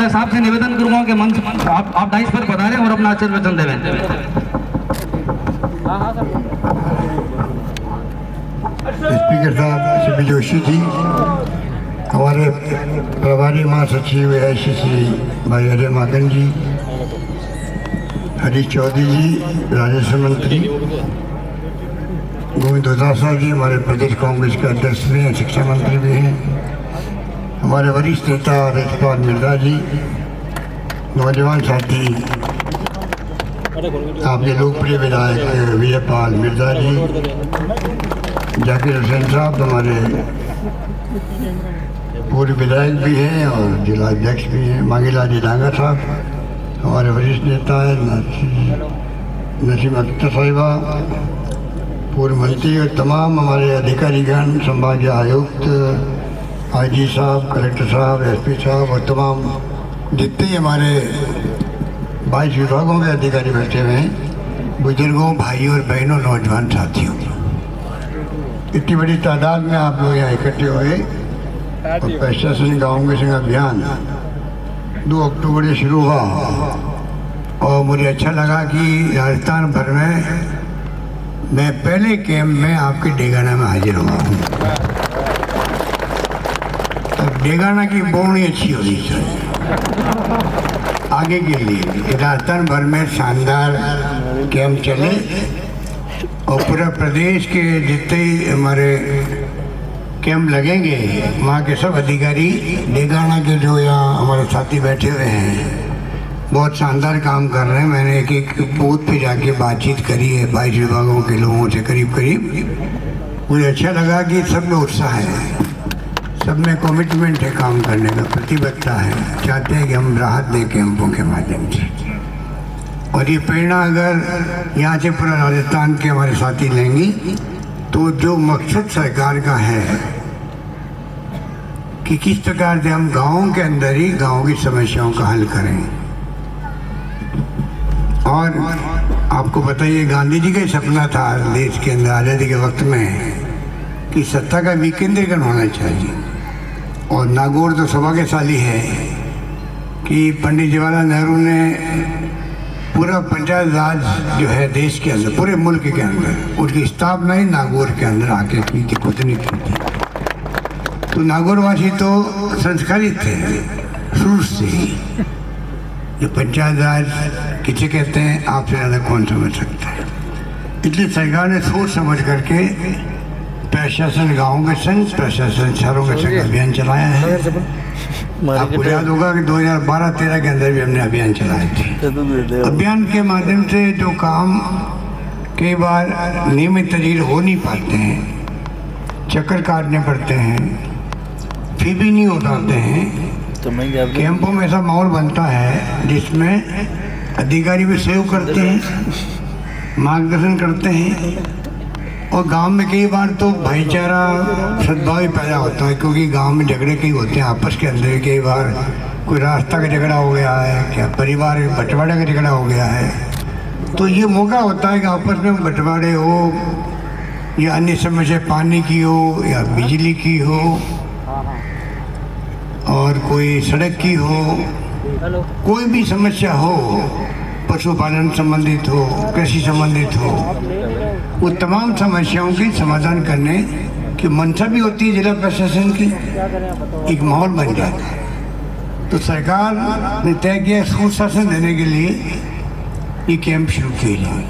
मैं साहब से निवेदन करूंगा कि मंच आप डाइस पर पधारें और अपना आशीर्वचन देवें। स्पीकर साहब श्री जोशी जी, हमारे प्रभारी महासचिव श्री भाई अजय माकन जी, हरीश चौधरी जी राजस्व मंत्री, गोविंद दोतासा जी हमारे प्रदेश कांग्रेस के अध्यक्ष भी हैं, शिक्षा मंत्री भी हैं, हमारे वरिष्ठ नेता रजपाल मिर्जा जी, नौजवान साथी आपके लोकप्रिय विधायक विजयपाल मिर्जा जी, जाकिर हुसैन साहब हमारे पूर्व विधायक भी हैं और जिला अध्यक्ष भी हैं, मांगीलाल जी डांगा साहब हमारे वरिष्ठ नेता हैं, नसीम अख्तर साहिबा पूर्व मंत्री और तमाम हमारे अधिकारीगण, संभागीय आयुक्त, आईजी साहब, कलेक्टर साहब, एसपी साहब और तमाम जितने हमारे 22 विभागों के अधिकारी बैठे हुए हैं, बुजुर्गों, भाइयों और बहनों, नौजवान साथियों, इतनी बड़ी तादाद में आप लोग यहाँ इकट्ठे हुए और प्रशासन गाँव के संग अभियान 2 अक्टूबर से शुरू हुआ और मुझे अच्छा लगा कि राजस्थान भर में मैं पहले कैंप में आपके डेगाना में हाजिर हुआ हूँ। तो डेगाना की बोनी अच्छी होनी चाहिए आगे के लिए। राजस्थान भर में शानदार कैंप चले और पूरा प्रदेश के जितने हमारे कैंप लगेंगे वहाँ के सब अधिकारी डेगाना के जो यहाँ हमारे साथी बैठे हुए हैं बहुत शानदार काम कर रहे हैं। मैंने एक बूथ पे जाके बातचीत करी है 22 विभागों के लोगों से करीब। मुझे अच्छा लगा कि सब में उत्साह है, सब में कमिटमेंट है, काम करने का प्रतिबद्धता है, चाहते हैं कि हम राहत दें कैंपों के माध्यम से। और ये प्रेरणा अगर यहाँ से पूरा राजस्थान के हमारे साथी लेंगे तो जो मकसद सरकार का है कि किस प्रकार से हम गाँव के अंदर ही गाँव की समस्याओं का हल करें। और आपको पता ही है गांधी जी का ही सपना था देश के अंदर आज़ादी के वक्त में कि सत्ता का विकेंद्रीकरण होना चाहिए। और नागौर तो सौभाग्यशाली है कि पंडित जवाहरलाल नेहरू ने पूरा पंचायत राज जो है देश के अंदर, पूरे मुल्क के अंदर, उसकी स्थापना ही नागौर के अंदर आके की थी, खुद नहीं की थी। तो नागौरवासी तो संस्कारित थे शुरू से ही। जो पंचायत राज किसे कहते हैं आपसे ज़्यादा कौन समझ सकता है। इसलिए सरकार ने सोच समझ करके प्रशासन गाँव के संग, प्रशासन शहरों के संग अभियान चलाया है। आपको याद होगा कि 2012-13 के अंदर भी हमने अभियान चलाए थे। अभियान के माध्यम से जो काम कई बार नियमित तरीके हो नहीं पाते हैं, चक्कर काटने पड़ते हैं, फिर भी नहीं हो पाते हैं, कैंपों में ऐसा माहौल बनता है जिसमें अधिकारी भी सहयोग करते हैं, मार्गदर्शन करते हैं और गांव में कई बार तो भाईचारा सद्भाव ही पैदा होता है। क्योंकि गांव में झगड़े कई होते हैं आपस के अंदर, कई बार कोई रास्ता का झगड़ा हो गया है, क्या परिवार बंटवारे का झगड़ा हो गया है, तो ये मौका होता है कि आपस में बंटवारे हो या अन्य समस्या पानी की हो या बिजली की हो और कोई सड़क की हो, कोई भी समस्या हो, पशुपालन संबंधित हो, कृषि संबंधित हो, वो तमाम समस्याओं की समाधान करने की मंशा भी होती है जिला प्रशासन की, एक माहौल बन जाता है। तो सरकार ने तय किया सुशासन देने के लिए ये कैंप शुरू किए जाए।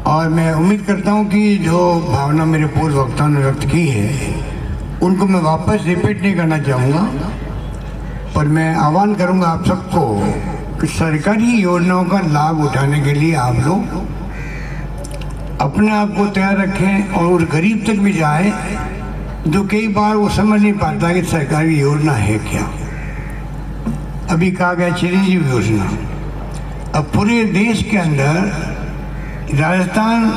और मैं उम्मीद करता हूँ कि जो भावना मेरे पूर्व वक्ताओं ने व्यक्त की है उनको मैं वापस रिपीट नहीं करना चाहूँगा, पर मैं आह्वान करूँगा आप सबको कि सरकारी योजनाओं का लाभ उठाने के लिए आप लोग अपने आप को तैयार रखें और उस गरीब तक भी जाए जो कई बार वो समझ नहीं पाता कि सरकारी योजना है क्या। अभी कहा गया चिरंजीवी योजना, अब पूरे देश के अंदर राजस्थान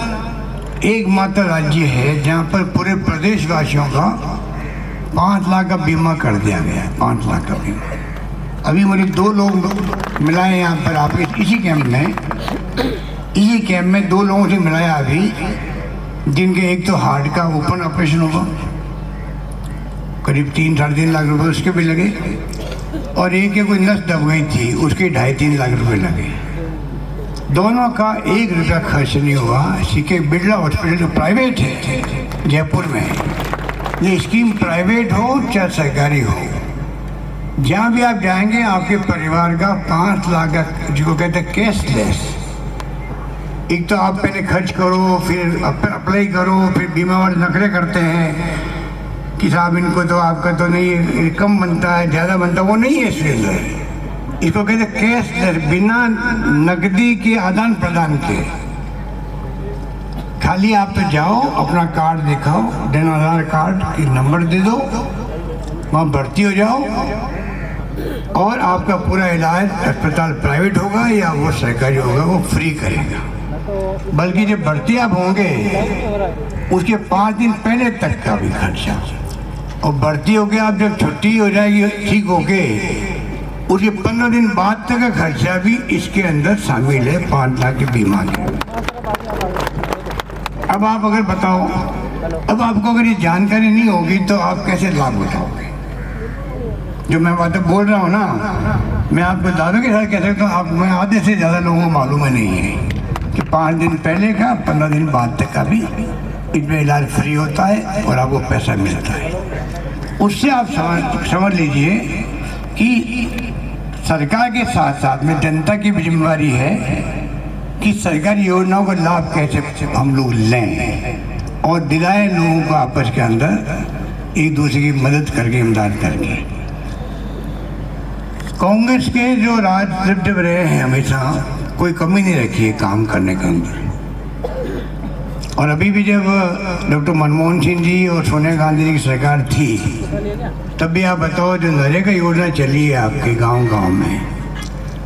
एकमात्र राज्य है जहाँ पर पूरे प्रदेशवासियों का 5 लाख का बीमा कर दिया गया है। 5 लाख का बीमा। अभी मुझे 2 लोग मिलाए यहाँ पर आपके इसी कैंप में 2 लोगों से मिलाया अभी, जिनके एक तो हार्ट का ओपन ऑपरेशन होगा, करीब 3-3.5 लाख रुपए उसके भी लगे, और एक कोई नस दब गई थी, उसके 2.5-3 लाख रुपए लगे। दोनों का 1 रुपया खर्च नहीं हुआ। सीके बिरला हॉस्पिटल जो प्राइवेट है जयपुर में, ये स्कीम प्राइवेट हो चाहे सरकारी हो, जहाँ भी आप जाएंगे आपके परिवार का 5 लाख जिसको कहते हैं कैशलेस। एक तो आप पहले खर्च करो, फिर अप्लाई करो, फिर बीमा वाले नखरे करते हैं कि साहब इनको तो आपका तो नहीं कम बनता है, ज़्यादा बनता है, वो नहीं है इसके अंदर। इसको कहते हैं कैशलेस, बिना नकदी के आदान प्रदान के। खाली आप तो जाओ, अपना कार्ड दिखाओ, आधार कार्ड की नंबर दे दो, वहाँ भर्ती हो जाओ और आपका पूरा इलाज अस्पताल प्राइवेट होगा या वो सरकारी होगा, वो फ्री करेगा। बल्कि जब भर्ती आप होंगे उसके 5 दिन पहले तक का भी खर्चा, और भर्ती होके आप जब छुट्टी हो जाएगी ठीक होके उसके 15 दिन बाद तक का खर्चा भी इसके अंदर शामिल है, 5 लाख के बीमा के। अब आप अगर बताओ, अब आपको अगर ये जानकारी नहीं होगी तो आप कैसे लाभ उठाओगे? जो मैं बातें बोल रहा हूँ ना, मैं आपको दावे के साथ कह सकता हूँ, आप मैं आधे से ज़्यादा लोगों को मालूम नहीं है कि 5 दिन पहले का 15 दिन बाद तक का भी इसमें इलाज फ्री होता है और आपको पैसा मिलता है। उससे आप समझ लीजिए कि सरकार के साथ साथ में जनता की भी जिम्मेदारी है कि सरकारी योजनाओं का लाभ कैसे हम लोग लें और दिलाएं लोगों को आपस के अंदर एक दूसरे की मदद करके, इमदाद करके। कांग्रेस के जो राज जब रहे हैं हमेशा कोई कमी नहीं रखी है काम करने के अंदर। और अभी भी जब डॉक्टर मनमोहन सिंह जी और सोनिया गांधी जी की सरकार थी तब भी आप बताओ, जो नरेगा योजना चली है आपके गांव-गांव में,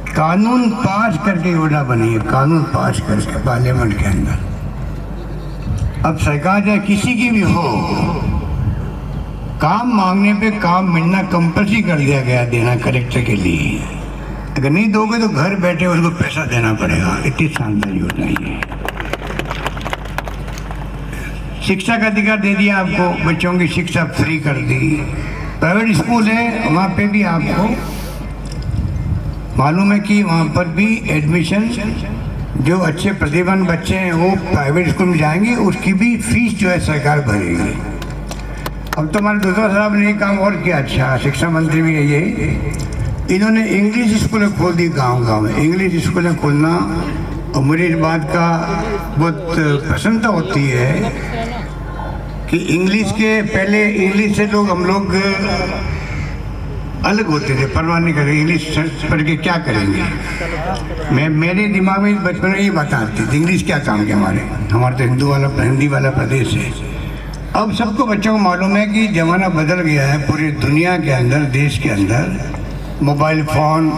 कानून पास करके योजना बनी है, कानून पास करके पार्लियामेंट के अंदर। अब सरकार चाहे किसी की भी हो, काम मांगने पे काम मिलना कंपल्सरी कर दिया गया, देना कलेक्टर के लिए। अगर नहीं दोगे तो घर बैठे उसको पैसा देना पड़ेगा। इतनी शानदार योजना है। शिक्षा का अधिकार दे दिया आपको, बच्चों की शिक्षा फ्री कर दी। प्राइवेट स्कूल है वहाँ पे भी आपको मालूम है कि वहाँ पर भी एडमिशन, जो अच्छे प्रतिभावान बच्चे हैं वो प्राइवेट स्कूल में जाएंगे, उसकी भी फीस जो है सरकार भरेगी। अब तो हमारे दूसरा साहब ने काम और किया, अच्छा शिक्षा मंत्री भी है ये, इन्होंने इंग्लिश स्कूलें खोल दी गांव-गांव में। इंग्लिश स्कूलें खोलना, और मुझे इस बात का बहुत प्रसन्नता होती है कि इंग्लिश के पहले इंग्लिश से हम लोग अलग होते थे, परवाह नहीं करते इंग्लिश पढ़ के क्या करेंगे। मेरे दिमाग में बचपन में ये बात आती थी, इंग्लिश क्या काम के हमारे तो हिंदी वाला प्रदेश है। अब सबको बच्चों को मालूम है कि ज़माना बदल गया है। पूरी दुनिया के अंदर, देश के अंदर मोबाइल फ़ोन,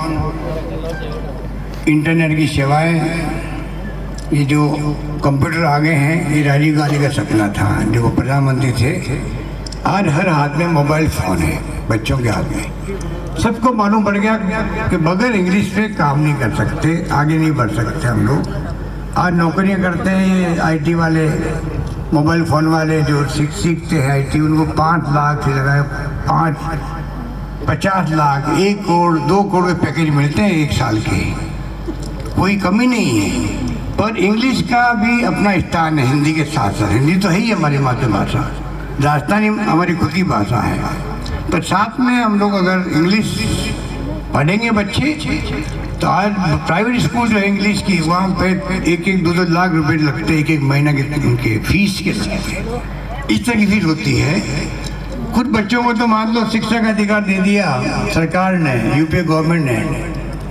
इंटरनेट की सेवाएं, ये जो कंप्यूटर आ गए हैं, ये राजीव गांधी का सपना था जो वो प्रधानमंत्री थे। आज हर हाथ में मोबाइल फ़ोन है, बच्चों के हाथ में। सबको मालूम पड़ गया कि बगैर इंग्लिश पे काम नहीं कर सकते, आगे नहीं बढ़ सकते हम लोग। आज नौकरियां करते हैं ये आईटी वाले, मोबाइल फ़ोन वाले जो सीखते हैं आईटी, उनको 5 लाख से लगाए 50 लाख, 1 करोड़ 2 करोड़ के पैकेज मिलते हैं 1 साल के। कोई कमी नहीं है। पर इंग्लिश का भी अपना स्थान है हिंदी के साथ साथ। हिंदी तो है ही हमारी मातृभाषा, राजस्थानी हमारी खुद की भाषा है। तो साथ में हम लोग अगर इंग्लिश पढ़ेंगे बच्चे, तो आज प्राइवेट स्कूल जो है इंग्लिश की, वहाँ पे 1-1, 2-2 लाख रुपए लगते हैं एक महीना के, उनके फीस के लगते। इस तरह की फीस होती है। खुद बच्चों को तो मान लो शिक्षा का अधिकार दे दिया सरकार ने, यूपी गवर्नमेंट ने,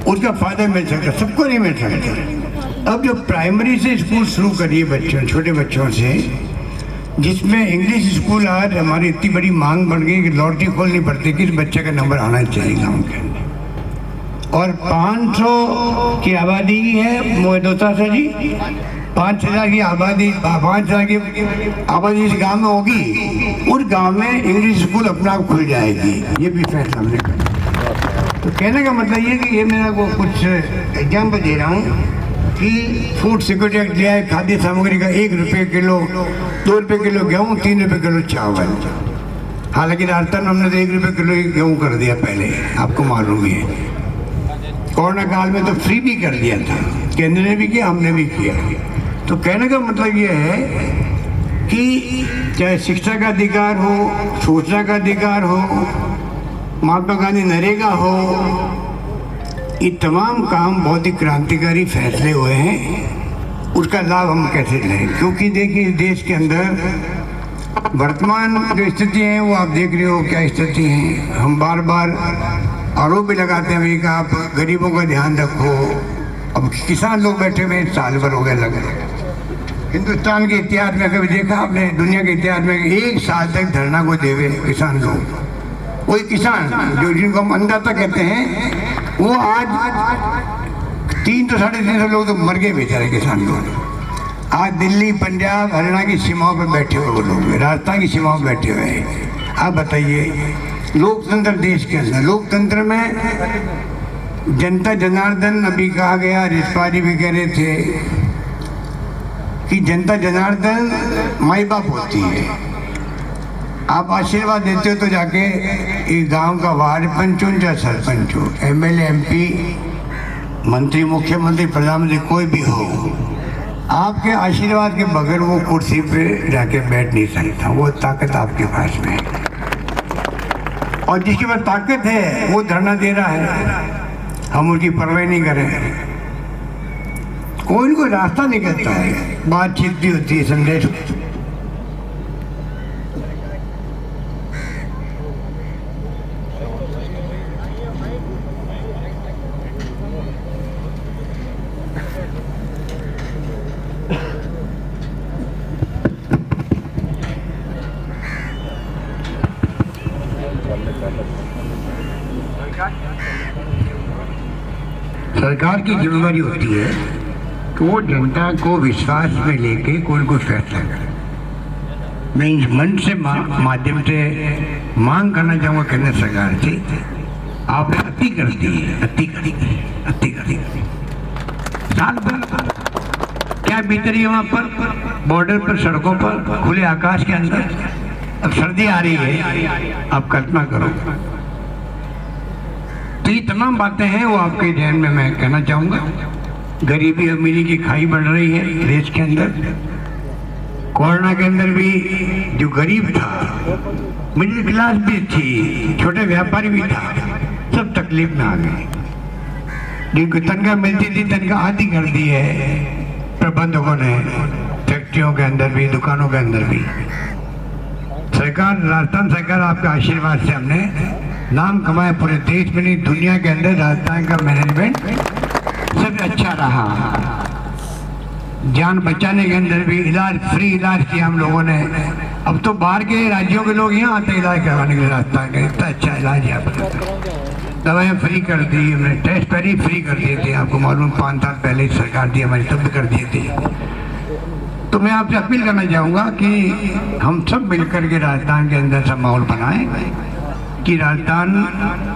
उसका फायदा मिल सकता, सबको नहीं मिल सकता। अब जो प्राइमरी से स्कूल शुरू करिए बच्चों, छोटे बच्चों से, जिसमें इंग्लिश स्कूल आज हमारी इतनी बड़ी मांग बढ़ गई कि लॉटरी खोलनी पड़ती है कि इस बच्चे का नंबर आना चाहिए गाँव के अंदर। और 500 की आबादी है मोहदोता से जी, 5,000 की आबादी, 5,000 की आबादी इस गाँव में होगी, उस गाँव में इंग्लिश स्कूल अपना आप खुल जाएगी। ये भी फैसला हमने कर। तो कहने का मतलब ये कि ये मेरा को कुछ एग्जाम्पल दे रहा हूँ कि फूड सिक्योरिटी एक्ट लिया है, खाद्य सामग्री का 1 रुपये किलो, 2 रुपये किलो गेहूँ, 3 रुपये किलो चावल। हालांकि राजस्थान में हमने तो 1 रुपये किलो गेहूँ कर दिया पहले, आपको मालूम ही है। कोरोना काल में तो फ्री भी कर दिया था, केंद्र ने भी किया, हमने भी किया। तो कहने का मतलब ये है कि चाहे शिक्षा का अधिकार हो, सूचना का अधिकार हो, महात्मा गांधी नरेगा हो, ये तमाम काम बहुत ही क्रांतिकारी फैसले हुए हैं। उसका लाभ हम कैसे लें? क्योंकि देखिए देश के अंदर वर्तमान जो स्थिति है वो आप देख रहे हो क्या स्थिति है। हम बार बार आरोप भी लगाते हैं कि आप गरीबों का ध्यान रखो। अब किसान लोग बैठे हुए साल भर हो गए लगे। हिंदुस्तान के इतिहास में कभी देखा आपने, दुनिया के इतिहास में 1 साल तक धरना को देवे किसान लोग? कोई किसान जो जिनको हम अन्नदाता कहते हैं वो आज 300 से 350 लोग तो मर गए बेचारे किसान लोग। आज दिल्ली, पंजाब, हरियाणा की सीमाओं पर बैठे हुए वो लोग, राजस्थान की सीमाओं पर बैठे हुए हैं। आप बताइए, लोकतंत्र देश के अंदर, लोकतंत्र में जनता जनार्दन, अभी कहा गया, रिश्वारी भी कह रहे थे कि जनता जनार्दन माई बाप होती है। आप आशीर्वाद देते हो तो जाके एक गांव का वार्ड पंच हो या सरपंच हो, एमएलए, एमपी, मंत्री, मुख्यमंत्री, प्रधानमंत्री, कोई भी हो, आपके आशीर्वाद के बगैर वो कुर्सी पे जाके बैठ नहीं सकता। वो ताकत आपके पास में है, और जिसके पास ताकत है वो धरना दे रहा है, हम उनकी परवाह नहीं करें। कोई न कोई रास्ता निकलता है, बातचीत भी होती है, संदेश। सरकार की जिम्मेदारी होती है कि वो जनता को विश्वास में लेके कोई कोई फैसला करे। मैं इस मंच से माध्यम से मांग करना चाहूँगा केंद्र सरकार से, आपने अति कर दी है, अति कर दी। साल भर क्या बीत रही है वहाँ पर, बॉर्डर पर, सड़कों पर, खुले आकाश के अंदर। अब सर्दी आ रही है, आप कल्पना करो। तो ये तमाम बातें हैं वो आपके ध्यान में मैं कहना चाहूँगा। गरीबी अमीरी की खाई बढ़ रही है देश के अंदर। कोरोना के अंदर भी जो गरीब था, मिडिल क्लास भी थी, छोटे व्यापारी भी था, सब तकलीफ में आ गए। जिनको तनख्वाह मिलती थी तनख्वाह आधी कर दी है प्रबंधकों ने, फैक्ट्रियों के अंदर भी, दुकानों के अंदर भी। सरकार, राजस्थान सरकार, आपके आशीर्वाद से हमने नाम कमाया पूरे देश में नहीं दुनिया के अंदर। राजस्थान का मैनेजमेंट सबसे अच्छा रहा। जान बचाने के अंदर भी इलाज, फ्री इलाज किया हम लोगों ने। अब तो बाहर के राज्यों के लोग यहाँ आते इलाज करवाने के लिए। राजस्थान का इतना अच्छा इलाज है, दवाएं फ्री कर दी हमने, टेस्ट पहले ही फ्री कर दिए थे, आपको मालूम 5 साल पहले ही सरकार दी हमारी, तब भी कर दिए थे। तो मैं आपसे अपील करना चाहूँगा कि हम सब मिलकर के राजस्थान के अंदर सब माहौल बनाएं कि राजस्थान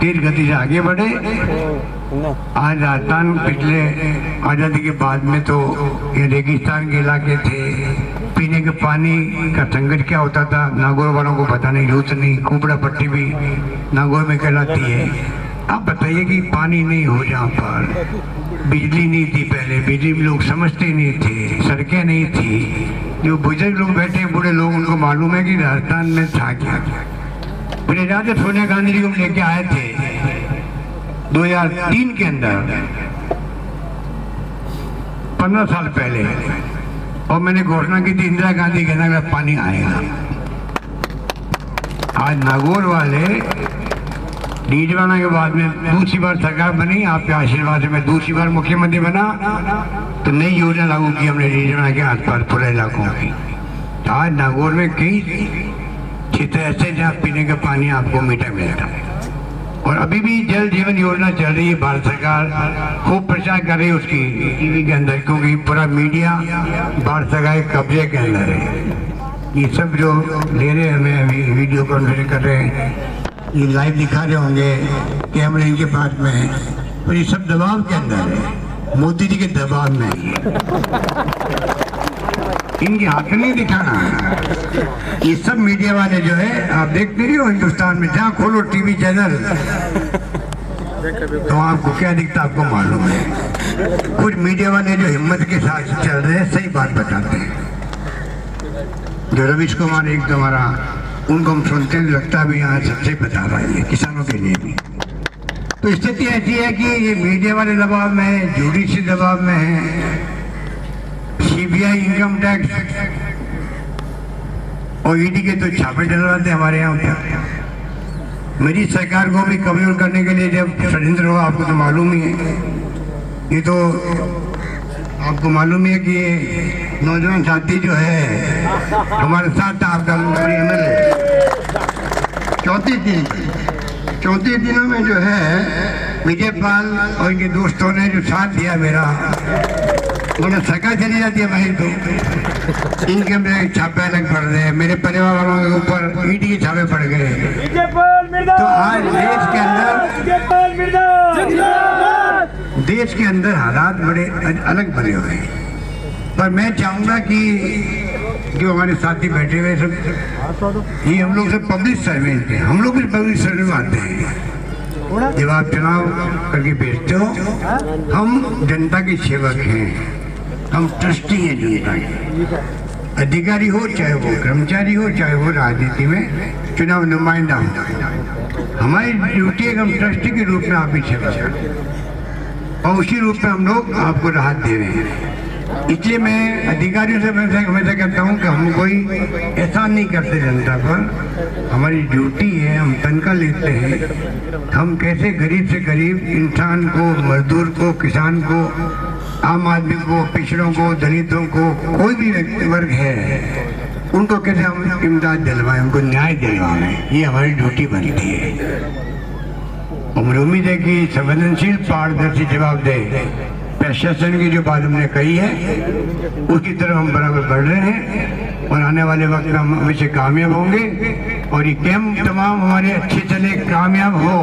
तेज गति से आगे बढ़े। आज राजस्थान पिछले आज़ादी के बाद में तो ये रेगिस्तान के इलाके थे, पीने के पानी का संकट क्या होता था नागौर वालों को पता नहीं, यूथ नहीं। कुबड़ा पट्टी भी नागौर में कहलाती है। आप बताइए कि पानी नहीं हो जहाँ पर, बिजली नहीं थी पहले, बिजली लोग समझते नहीं थे, सड़कें नहीं थी। जो बुजुर्ग लोग बैठे, बूढ़े लोग, उनको मालूम है कि राजस्थान में था क्या। मेरे याद है सोनिया गांधी जी को लेके आए थे 2003 के अंदर, 15 साल पहले, और मैंने घोषणा की थी इंदिरा गांधी के अंदर पानी आएगा। आज नागौर वाले डीजवाना के बाद में दूसरी बार सरकार बनी, आपके आशीर्वाद से मैं दूसरी बार मुख्यमंत्री बना, तो नई योजना लागू की हमने डीजवाना के आसपास पूरे इलाकों की। आज नागौर में कई क्षेत्र ऐसे जहाँ पीने का पानी आपको मीठा मिलता है। और अभी भी जल जीवन योजना चल रही है, भारत सरकार खूब प्रचार कर रही है उसकी टीवी के अंदर, क्योंकि पूरा मीडिया भारत सरकार के कब्जे के अंदर है। ये सब जो ले रहे हैं, हमें अभी वीडियो कॉन्फ्रेंस कर रहे हैं, ये लाइव दिखा रहे होंगे कैमरे इनके पास में है, और ये सब दबाव के अंदर है, मोदी जी के दबाव में है। इनके हाथ में नहीं दिखाना। ये सब मीडिया वाले जो है, आप देखते ही हो हिंदुस्तान में, जहाँ खोलो टीवी चैनल तो आपको क्या दिखता आपको मालूम है। कुछ मीडिया वाले जो हिम्मत के साथ चल रहे हैं, सही बात बताते हैं। जो रवीश कुमार एक तो हमारा, उनको हम सुनते हैं, लगता भी यहाँ सबसे बता रहा है किसानों के लिए भी। तो स्थिति ऐसी है कि ये मीडिया वाले दबाव में है, जुडिशरी दबाव में है, सीबीआई, इनकम टैक्स और ईडी के तो छापे डलवाते हमारे यहाँ पर। मेरी सरकार को भी कमजोर करने के लिए जब षड्यंत्र हुआ, आपको तो मालूम ही है। ये तो आपको मालूम है कि ये नौजवान साथी जो है हमारे साथ, आपका MLA, चौथे दिनों में जो है विजय पाल और इनके दोस्तों ने जो साथ दिया मेरा, उन्हें सरकार चली जाती है भाई, तो इनके मेरे छापे अलग पड़ रहे हैं, मेरे परिवार वालों के ऊपर ईडी के छापे पड़ गए। तो आज देश के अंदर हालात बड़े अलग बने हुए हैं। पर मैं चाहूंगा कि जो हमारे साथी बैठे हुए सब, ये हम लोग सब पब्लिक सर्वेंट हैं, हम लोग भी पब्लिक सर्वे में आते हैं। जब आप चुनाव करके भेजते हो, हम जनता के सेवक हैं, हम ट्रस्टी हैं जनता के। अधिकारी हो चाहे वो कर्मचारी हो, चाहे वो राजनीति में चुनाव नुमाइंदा हो, हमारी ड्यूटी है हम ट्रस्टी के रूप में आपकी सेवा करें और उसी रूप में हम लोग आपको राहत दे रहे हैं। इसलिए मैं अधिकारियों से हमेशा कहता हूँ कि हम कोई एहसान नहीं करते जनता पर, हमारी ड्यूटी है, हम तनख्वाह लेते हैं, हम कैसे गरीब से गरीब इंसान को, मजदूर को, किसान को, आम आदमी को, पिछड़ों को, दलितों को, कोई भी व्यक्ति वर्ग है, उनको कैसे हम इमदाद दिलवाएं, उनको न्याय दिलवाएं, ये हमारी ड्यूटी बनती है। और मुझे उम्मीद है कि संवेदनशील, पारदर्शी जवाब दे प्रशासन की जो बात हमने कही है, उसकी तरफ हम बराबर बढ़ रहे हैं और आने वाले वक्त में हम अवश्य कामयाब होंगे। और ये कैंप तमाम हमारे अच्छे चले, कामयाब हो,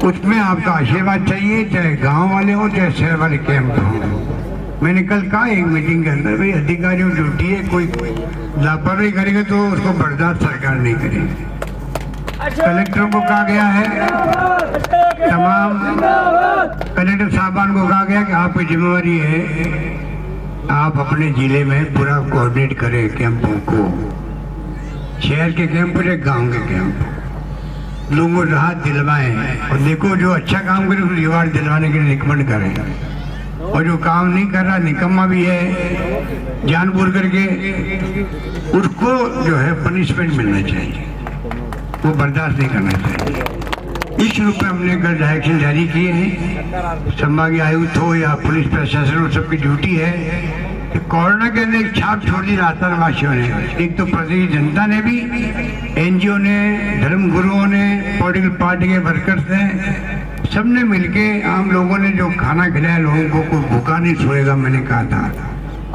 उसमें आपका आशीर्वाद चाहिए, चाहे गांव वाले हो चाहे शहर वाले कैंप हो। मैंने कल कहा एक मीटिंग के अंदर, भाई अधिकारियों की ड्यूटी है, कोई लापरवाही करेगा तो उसको बर्दाश्त सरकार नहीं करेगी। कलेक्टरों को कहा गया है, तमाम कलेक्टर साहबान को कहा गया कि आपकी जिम्मेवारी है, आप अपने जिले में पूरा कोऑर्डिनेट करें कैंपों को, शहर के कैंप या गांव के कैंप, लोगों को राहत दिलवाएं। और देखो जो अच्छा काम करे उसको रिवार्ड दिलवाने के लिए रिकमेंड करें, और जो काम नहीं कर रहा, निकम्मा भी है, जानबूझ करके उसको जो है पनिशमेंट मिलना चाहिए, वो बर्दाश्त नहीं करना चाहिए। इस रूप में हमने कल डायरेक्शन जारी किए हैं। संभागीय आयुक्त हो या पुलिस प्रशासन हो, सबकी ड्यूटी है कि कोरोना के अंदर एक छाप छोड़ दी राजस्थान वासियों ने। एक तो प्रदेश जनता ने भी, NGO ने, धर्म गुरुओं ने, पॉलिटिकल पार्टी के वर्कर्स ने, सबने मिलके, आम लोगों ने जो खाना खिलाया लोगों को, कोई भूखा नहीं सोएगा, मैंने कहा था,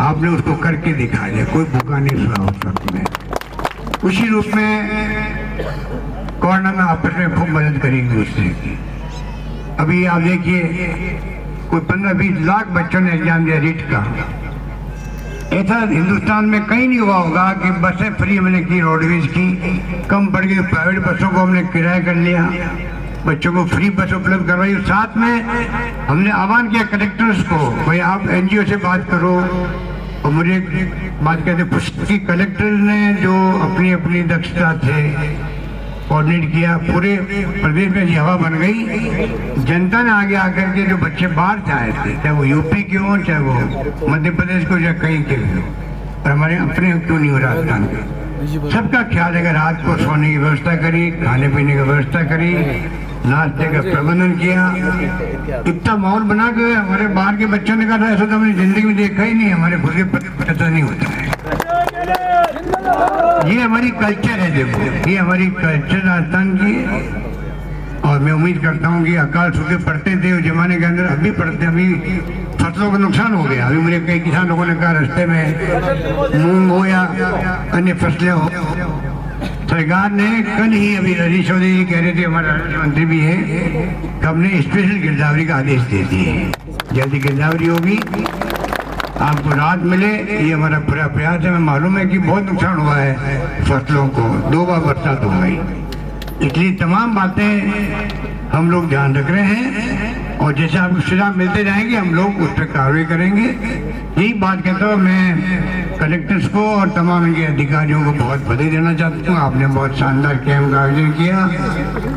आपने उसको करके दिखा दिया, कोई भूखा नहीं सोया उस वक्त में। उसी रूप में कोरोना में आपस में खूब मदद करेंगे उससे। अभी आप देखिए कोई 15-20 लाख बच्चों ने एग्जाम दिया रीट का। ऐसा हिंदुस्तान में कहीं नहीं हुआ होगा कि बसें फ्री हमने की, रोडवेज की, कम पड़ गई, प्राइवेट बसों को हमने किराया कर लिया, बच्चों को फ्री बस उपलब्ध करवाई। साथ में हमने आह्वान किया कलेक्टर्स को, भाई आप NGO से बात करो। और मुझे बात कहते पुष्टि कलेक्टर ने जो अपनी अपनी दक्षता से कोऑर्डिनेट किया, पूरे प्रदेश में हवा बन गई। जनता ने आगे आकर के जो बच्चे बाहर से आए थे, चाहे वो यूपी के हों, चाहे वो मध्य प्रदेश को, चाहे कहीं के भी हो, और हमारे अपने क्यों नहीं हो राजस्थान के, सबका ख्याल है। रात को सोने की व्यवस्था करी, खाने पीने की व्यवस्था करी, नाश्ते का प्रबंधन किया, इतना माहौल बना के हमारे बाहर के बच्चों ने कहा था ऐसा तो हमने जिंदगी में देखा ही नहीं, हमारे खुद के पता नहीं होता है। ये हमारी कल्चर है, देखो ये हमारी कल्चर राजस्थान की है। और मैं उम्मीद करता हूँ कि अकाल सूखे पड़ते थे उस जमाने के अंदर, अभी पड़ते, अभी फसलों का नुकसान हो गया। अभी मुझे कई किसान लोगों ने कहा रास्ते में मूंग हो या अन्य फसलें हो, सरकार ने कल ही, अभी रजनीश चौधरी जी कह रहे थे, हमारे राज्य मंत्री भी है, कि हमने स्पेशल गिरदावरी का आदेश दे दिए, जल्दी गिरदावरी होगी आपको राहत मिले, ये हमारा पूरा प्रयास है। हमें मालूम है कि बहुत नुकसान हुआ है फसलों को, 2 बार बरसात हो गई, इसलिए तमाम बातें हम लोग ध्यान रख रहे हैं और जैसे आपको सुझाव मिलते जाएंगे हम लोग उस पर कार्रवाई करेंगे। यही बात कहता हूँ मैं कलेक्टर्स को और तमाम इनके अधिकारियों को बहुत बधाई देना चाहता हूँ। आपने बहुत शानदार कैंप का आयोजन किया।